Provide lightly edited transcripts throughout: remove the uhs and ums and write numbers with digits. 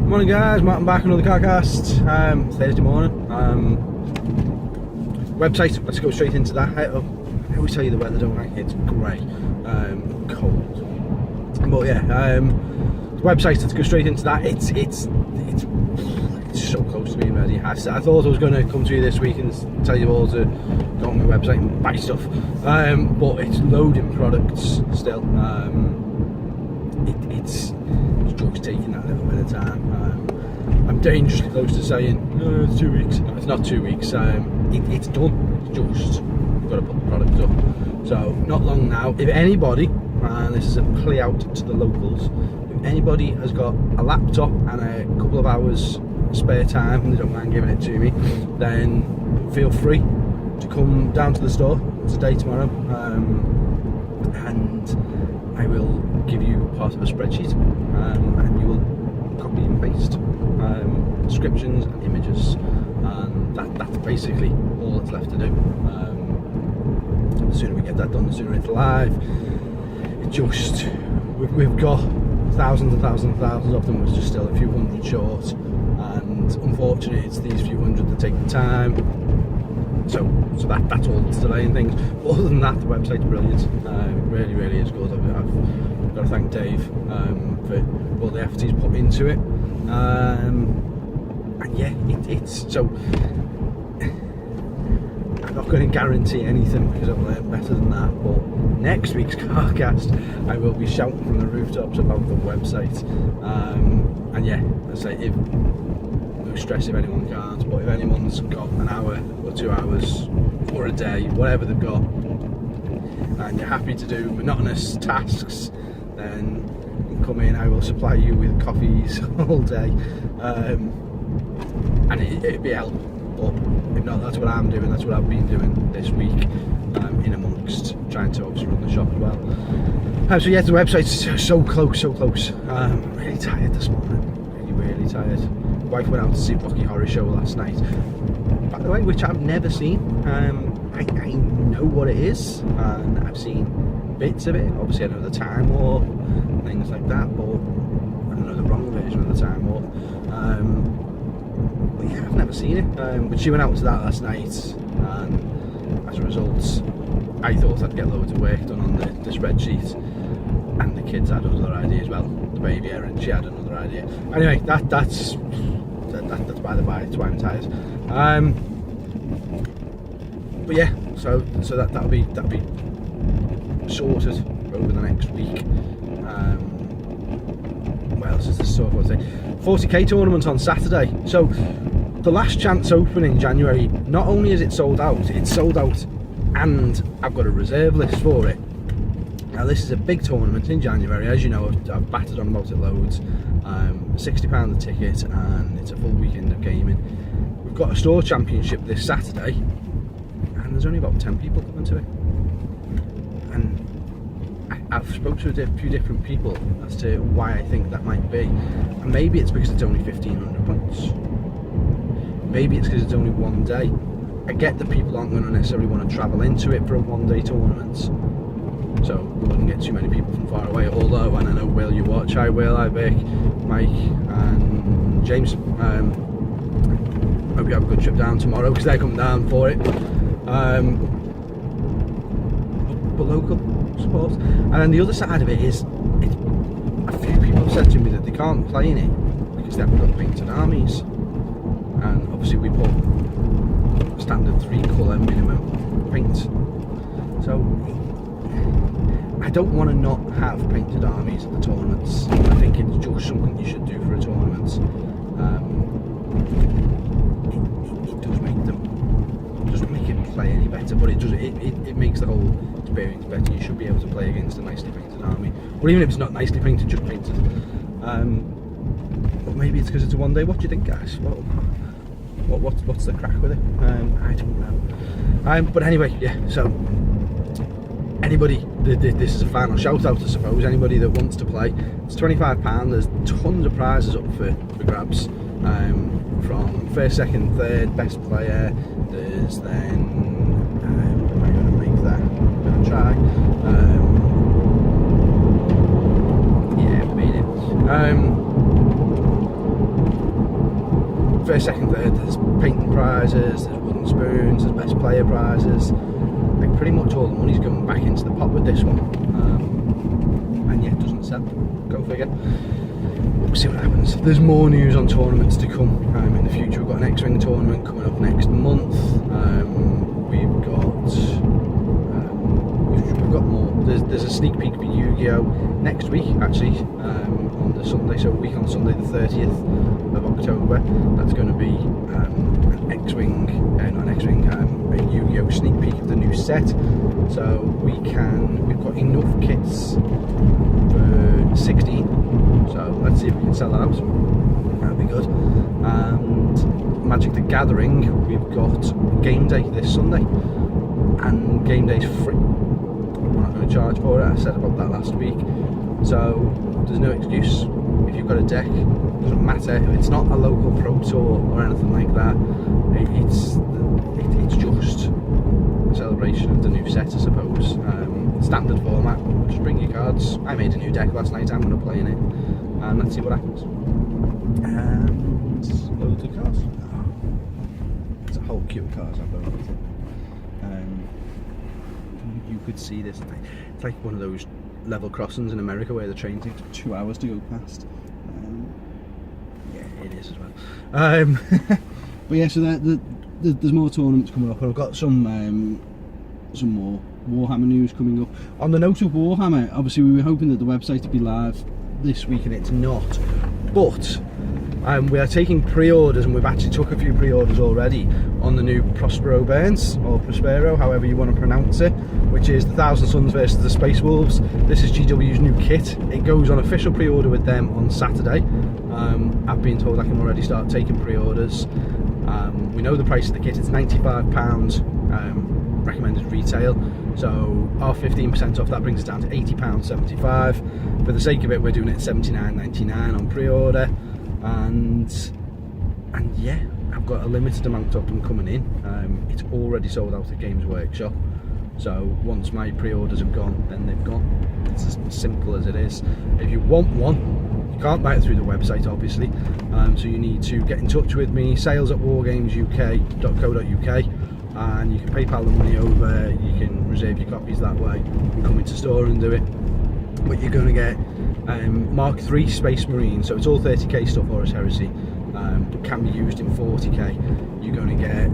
Morning guys, Martin back on another CarCast. Thursday morning. Website, let's go straight into that. I always tell you the weather, don't I? It's grey, cold. But yeah, website, let's go straight into that. It's so close to being ready. I thought I was going to come to you this week and tell you all to go on my website and buy stuff. But it's loading products still. It's just taking that little bit of time. I'm dangerously close to saying it's 2 weeks. No, it's not 2 weeks. It's done. It's just got to put the product up. So not long now. If anybody, and this is a play out to the locals, if anybody has got a laptop and a couple of hours spare time and they don't mind giving it to me, then feel free to come down to the store today, tomorrow, and I will give you part of a spreadsheet, and you will copy and paste descriptions and images, and that's basically all that's left to do. The sooner we get that done, the sooner it's live. It just, we've got thousands and thousands and thousands of them, which is still a few hundred short, and unfortunately it's these few hundred that take the time. So that's all that's delaying things. But other than that, the website's brilliant. It really is good. I've got to thank Dave for all the effort he's put into it. And yeah, it's so. I'm not going to guarantee anything because I've learned better than that. But next week's CarCast, I will be shouting from the rooftops about the website. And yeah, I say no stress if anyone can't, but if anyone's got an hour or 2 hours or a day, whatever they've got, and you're happy to do monotonous tasks, then come in. I will supply you with coffees all day, and it'd be a help. But if not, that's what I'm doing. That's what I've been doing this week, in amongst trying to obviously run the shop as well. So yeah, the website's so close. Really tired this morning. Really tired. Wife went out to see Bucky Horror Show last night, by the way, which I've never seen. I know what it is, and I've seen bits of it. Obviously I know the Time Warp, things like that, but I don't know the wrong version of the Time Warp. But yeah, I've never seen it. But she went out to that last night, and as a result I thought I'd get loads of work done on the spreadsheet, and the kids had another idea as well. The baby Erin, she had another idea. Anyway, that's by the by. It's why I'm tired. But yeah, so that'll be sorted over the next week. What else is this sort of thing? 40k tournament on Saturday. So the last chance open in January. Not only is it sold out, and I've got a reserve list for it. Now this is a big tournament in January, as you know. I've battered on about it loads. £60 a ticket, and it's a full weekend of gaming. We've got a store championship this Saturday, and there's only about 10 people coming to it. And I've spoken to a few different people as to why I think that might be. And maybe it's because it's only 1,500 points. Maybe it's because it's only one day. I get that people aren't going to necessarily want to travel into it for a one-day tournament, so we wouldn't get too many people from far away. Although, and I know Will, you watch. Hi Will, hi Vic, Mike and James. Hope you have a good trip down tomorrow, because they're coming down for it. But local support. And then the other side of it is, a few people have said to me that they can't play in it because they haven't got painted armies. And obviously we put standard 3-colour minimum paint. So I don't want to not have painted armies at the tournaments. I think it's just something you should do for a tournament. It doesn't make it play any better, but it makes the whole experience better. You should be able to play against a nicely painted army, or even if it's not nicely painted, just painted. But maybe it's because it's a one day. What do you think, guys? What's the crack with it? I don't know. But anyway, yeah. So anybody, this is a final shout out, I suppose. Anybody that wants to play, it's £25. There's tons of prizes up for grabs, from first, second, third, best player. There's then, am I going to make that? I'm going to try. Yeah, made it. first, second, third, there's painting prizes, there's wooden spoons, there's best player prizes. Like pretty much all the money's going back into the pot with this one, and yet doesn't sell. Go figure. We'll see what happens. There's more news on tournaments to come in the future. We've got an X-Wing tournament coming up next month. We've got more. There's a sneak peek for Yu-Gi-Oh! Next week, actually, on the Sunday. So a week on Sunday, the 30th of October. That's going to be an X-Wing, not an X-Wing, a Yu-Gi-Oh! Sneak peek of the new set. So we've got enough kits for 16. So let's see if we can sell that out. That'd be good. And Magic the Gathering, we've got game day this Sunday, and game day's free. We're not going to charge for it. I said about that last week. So there's no excuse. If you've got a deck, it doesn't matter. It's not a local pro tour or anything like that. It's just a celebration of the new set, I suppose. Standard format. Just bring your cards. I made a new deck last night. I'm going to play in it, and let's see what happens. And loads of cars. There's a whole queue of cars I've got. You could see this. It's like one of those level crossings in America where the train takes 2 hours to go past. Yeah, it is as well. But yeah, so there's more tournaments coming up, and I've got some more Warhammer news coming up. On the note of Warhammer, obviously we were hoping that the website would be live this week, and it's not. But we are taking pre-orders, and we've actually took a few pre-orders already on the new Prospero Burns, or Prospero, however you want to pronounce it, which is the Thousand Suns versus the Space Wolves. This is GW's new kit. It goes on official pre-order with them on Saturday. I've been told I can already start taking pre-orders. We know the price of the kit, it's £95 recommended retail, so our 15% off that brings it down to £80.75. For the sake of it, we're doing it £79.99 on pre-order, and yeah, I've got a limited amount of them coming in. It's already sold out at Games Workshop, so once my pre-orders have gone, then they've gone. It's as simple as it is. If you want one, you can't buy it through the website, obviously, so you need to get in touch with me, sales@wargamesuk.co.uk, and you can PayPal the money over. You can reserve your copies that way and come into store and do it. But you're going to get Mark III Space Marine, so it's all 30k stuff, Horus Heresy, but can be used in 40k. You're going to get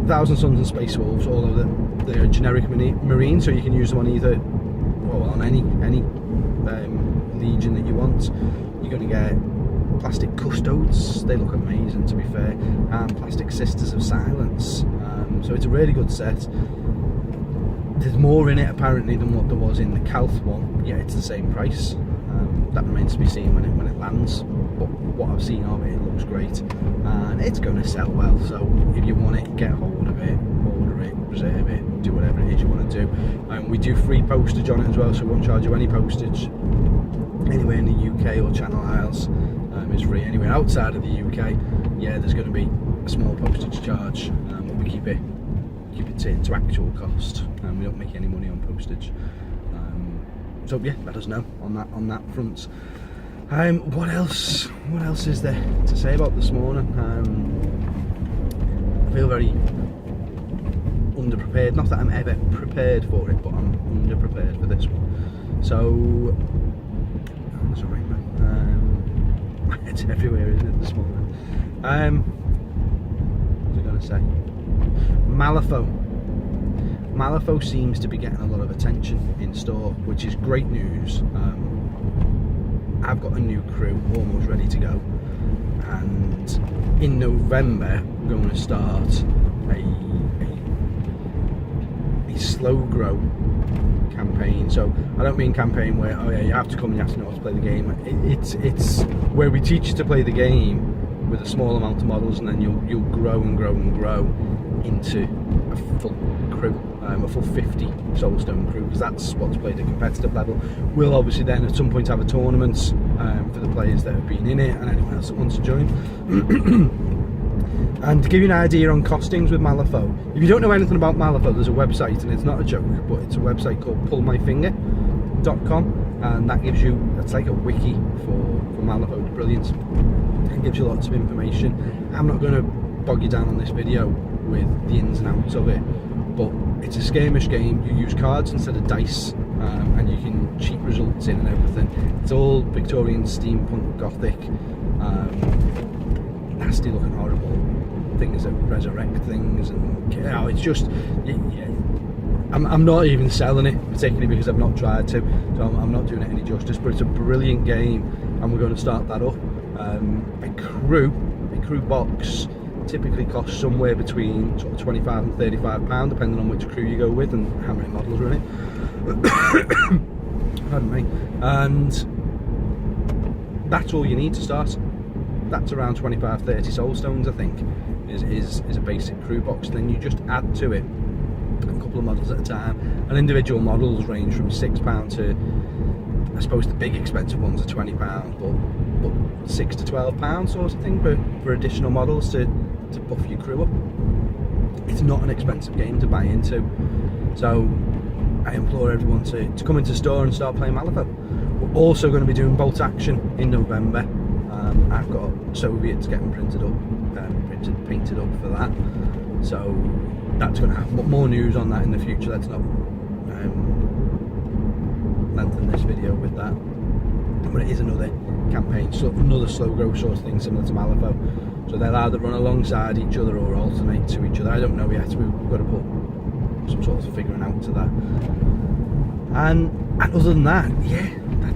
Thousand Suns and Space Wolves, although they're generic marine, so you can use them on either, well, on any legion that you want. You're going to get plastic custodes, they look amazing to be fair, and plastic Sisters of Silence. So it's a really good set. There's more in it apparently than what there was in the Calth one, yeah, it's the same price. That remains to be seen when it lands, but what I've seen of it, it looks great, and it's going to sell well. So if you want it, get hold of it, order it, reserve it, do whatever it is you want to do. We do free postage on it as well, so we won't charge you any postage anywhere in the UK or Channel Isles. It's free. Anywhere outside of the UK, yeah, there's going to be a small postage charge, but we keep it to actual cost, and we don't make any money on postage. So yeah, let us know on that front. What else is there to say about this morning? I feel very underprepared. Not that I'm ever prepared for it, but I'm underprepared for this one. So there's a rainbow. It's everywhere, isn't it, this morning? What was I going to say? Malifaux seems to be getting a lot of attention in store, which is great news. I've got a new crew almost ready to go, and in November we're going to start a slow grow campaign. So I don't mean campaign where, oh yeah, you have to come and you have to know how to play the game. It's where we teach you to play the game with a small amount of models, and then you'll grow and grow and grow into a full crew, a full 50 Soulstone crew, because that's what's played at competitive level. We'll obviously then at some point have a tournament for the players that have been in it and anyone else that wants to join. And to give you an idea on costings with Malifaux, if you don't know anything about Malifaux, there's a website, and it's not a joke, but it's a website called pullmyfinger.com, and that gives you, that's like a wiki for Malifaux. It's brilliant. It gives you lots of information. I'm not going to bog you down on this video with the ins and outs of it, but it's a skirmish game. You use cards instead of dice, and you can cheat results in and everything. It's all Victorian steampunk gothic, nasty looking horrible things that resurrect things, and it's just I'm not even selling it, particularly because I've not tried to, so I'm not doing it any justice, but it's a brilliant game, and we're going to start that up. A crew box typically costs somewhere between sort of £25 and £35, depending on which crew you go with and how many models are in it. Pardon me. And that's all you need to start. That's around 25-30 soul stones, I think, is a basic crew box. And then you just add to it a couple of models at a time, and individual models range from £6 to, I suppose the big expensive ones are £20, but £6 to £12 sort of thing for additional models to buff your crew up. It's not an expensive game to buy into, so I implore everyone to come into the store and start playing Malifaux. We're also going to be doing bolt action in November. I've got Soviets getting painted up for that, so that's going to have more news on that in the future. Let's not lengthen this video with that, but it is another campaign, so another slow growth sort of thing similar to Malifaux, so they'll either run alongside each other or alternate to each other. I don't know yet, we've got to put some sort of figuring out to that. And other than that, yeah,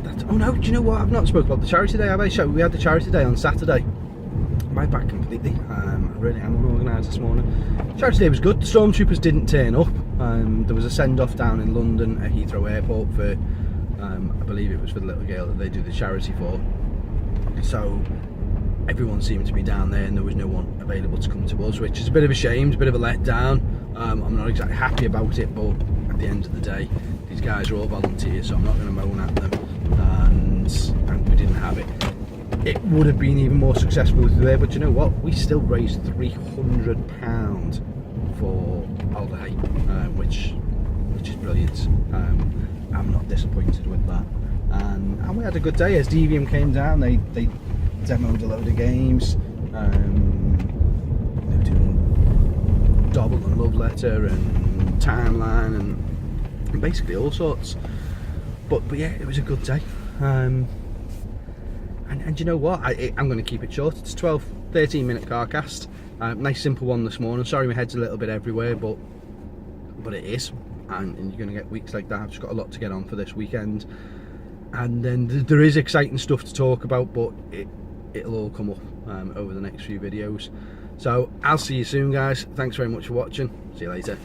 that's oh no, do you know what, I've not spoken about the charity day, have I? So we had the charity day on Saturday. My back completely. I really am unorganised this morning. Charity day was good. The stormtroopers didn't turn up. There was a send-off down in London at Heathrow Airport for, I believe it was for the little girl that they do the charity for. So everyone seemed to be down there, and there was no one available to come to us, which is a bit of a shame. It's a bit of a letdown. I'm not exactly happy about it, but at the end of the day, these guys are all volunteers, so I'm not going to moan at them. And we didn't have it. It would have been even more successful if we were there, but you know what? We still raised £300 for Alder, which is brilliant. I'm not disappointed with that. And we had a good day. As Devium came down, they demoed a load of games. They were doing Double and Love Letter and Timeline and basically all sorts. But yeah, it was a good day. And you know what, I'm going to keep it short. It's a 12-13 minute CarCast. Nice simple one this morning. Sorry my head's a little bit everywhere, but it is, and you're going to get weeks like that. I've just got a lot to get on for this weekend, and then there is exciting stuff to talk about, but it'll all come up over the next few videos. So I'll see you soon, guys. Thanks very much for watching. See you later.